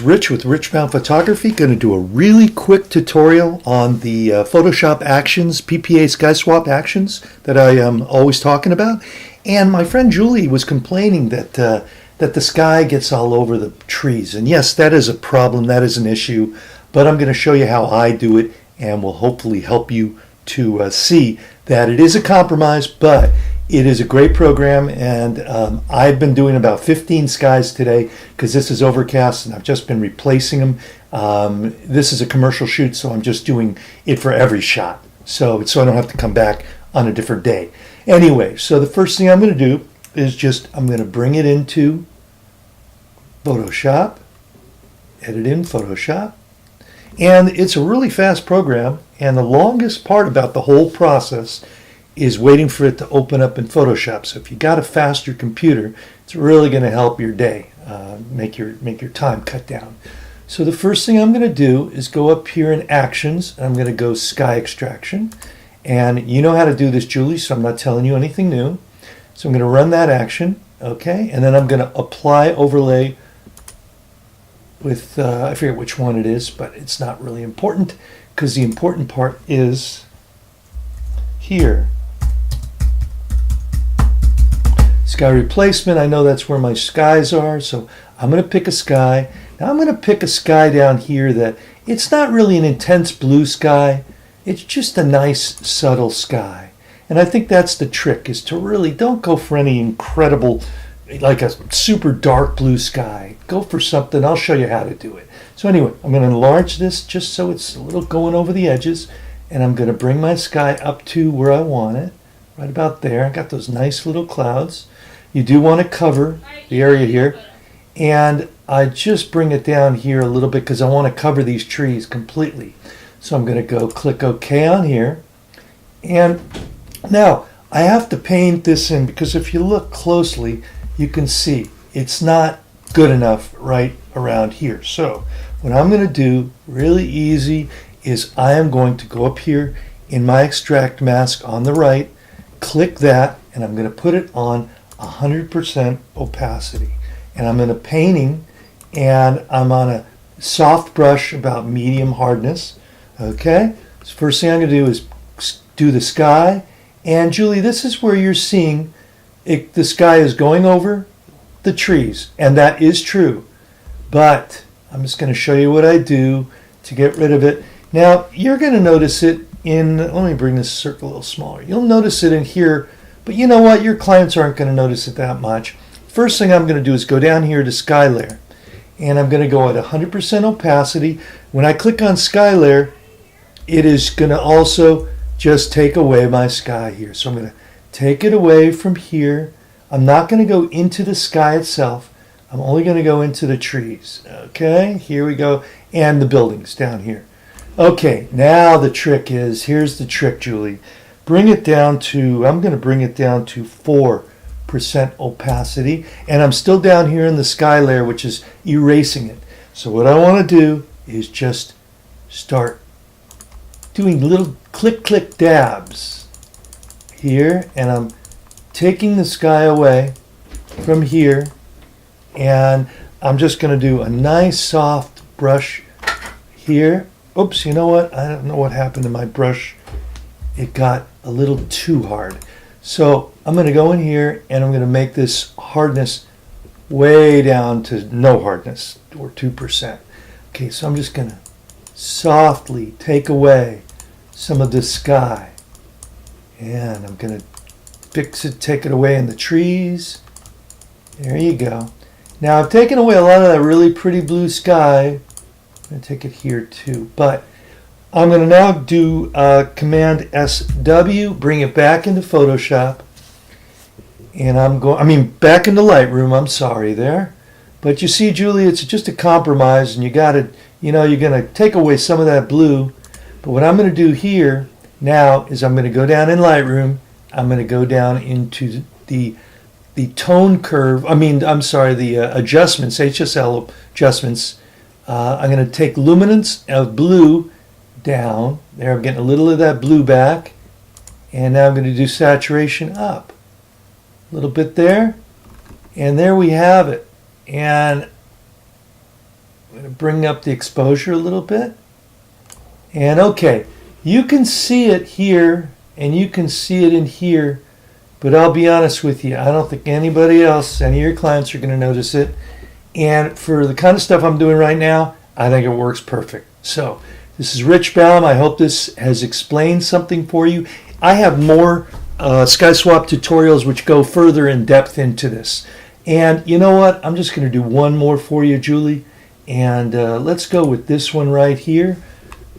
Rich with Richbound Photography, going to do a really quick tutorial on the Photoshop actions, PPA Sky Swap actions that I am always talking about. And my friend Julie was complaining that the sky gets all over the trees. And yes, that is a problem, that is an issue, but I'm going to show you how I do it and will hopefully help you to see that it is a compromise, but it is a great program, and I've been doing about 15 skies today because this is overcast and I've just been replacing them. This is a commercial shoot, so I'm just doing it for every shot, so I don't have to come back on a different day. Anyway, so the first thing I'm going to do is I'm going to bring it into Photoshop, edit in Photoshop, and it's a really fast program, and the longest part about the whole process is waiting for it to open up in Photoshop. So if you got a faster computer, it's really going to help your day, make your time cut down. So the first thing I'm going to do is go up here in Actions, and I'm going to go Sky Extraction. And you know how to do this, Julie, so I'm not telling you anything new. So I'm going to run that action, okay? And then I'm going to apply overlay with, I forget which one it is, but it's not really important because the important part is here. Sky replacement, I know that's where my skies are, so I'm going to pick a sky. Now I'm going to pick a sky down here that it's not really an intense blue sky, it's just a nice subtle sky. And I think that's the trick, is to really don't go for any incredible, like a super dark blue sky. Go for something, I'll show you how to do it. So anyway, I'm going to enlarge this just so it's a little going over the edges, and I'm going to bring my sky up to where I want it, right about there. I got those nice little clouds. You do want to cover the area here, and I just bring it down here a little bit because I want to cover these trees completely. So I'm going to go click OK on here, and now I have to paint this in because if you look closely you can see it's not good enough right around here. So what I'm going to do really easy is I am going to go up here in my extract mask on the right, click that, and I'm going to put it on 100% opacity, and I'm in a painting and I'm on a soft brush about medium hardness. Okay, so first thing I'm going to do is do the sky, and Julie, this is where you're seeing it, the sky is going over the trees, and that is true, but I'm just going to show you what I do to get rid of it. Now you're going to notice it in, let me bring this circle a little smaller, you'll notice it in here. But you know what? Your clients aren't going to notice it that much. First thing I'm going to do is go down here to Sky Layer. And I'm going to go at 100% opacity. When I click on Sky Layer, it is going to also just take away my sky here. So I'm going to take it away from here. I'm not going to go into the sky itself. I'm only going to go into the trees. Okay, here we go. And the buildings down here. Okay, now the trick is, here's the trick, Julie. Bring it down to, I'm going to bring it down to 4% opacity, and I'm still down here in the sky layer, which is erasing it. So what I want to do is just start doing little click dabs here, and I'm taking the sky away from here, and I'm just going to do a nice soft brush here. Oops, you know what? I don't know what happened to my brush. It got a little too hard. So I'm going to go in here and I'm going to make this hardness way down to no hardness, or 2%. Okay, so I'm just going to softly take away some of the sky. And I'm going to fix it, take it away in the trees. There you go. Now I've taken away a lot of that really pretty blue sky. I'm going to take it here too. But I'm going to now do Command SW, bring it back into Photoshop, and back into Lightroom, I'm sorry there. But you see, Julie, it's just a compromise, and you got to, you're going to take away some of that blue. But what I'm going to do here now is I'm going to go down in Lightroom, I'm going to go down into the tone curve, the adjustments, HSL adjustments. I'm going to take luminance of blue down there. I'm getting a little of that blue back, and now I'm going to do saturation up a little bit there, and there we have it. And I'm going to bring up the exposure a little bit. And okay, you can see it here and you can see it in here, but I'll be honest with you, I don't think anybody else, any of your clients are going to notice it. And for the kind of stuff I'm doing right now, I think it works perfect. So this is Rich Baum. I hope this has explained something for you. I have more Sky Swap tutorials which go further in depth into this. And you know what? I'm just going to do one more for you, Julie. And let's go with this one right here.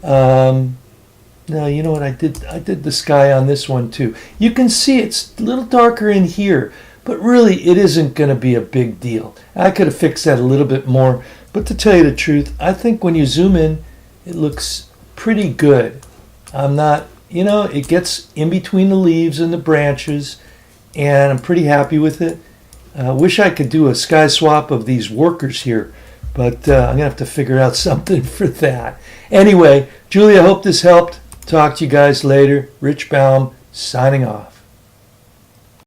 No, you know what? I did the sky on this one too. You can see it's a little darker in here, but really it isn't going to be a big deal. I could have fixed that a little bit more, but to tell you the truth, I think when you zoom in, it looks pretty good. I'm not, you know, it gets in between the leaves and the branches, and I'm pretty happy with it. I wish I could do a sky swap of these workers here, but I'm going to have to figure out something for that. Anyway, Julie, I hope this helped. Talk to you guys later. Rich Baum, signing off.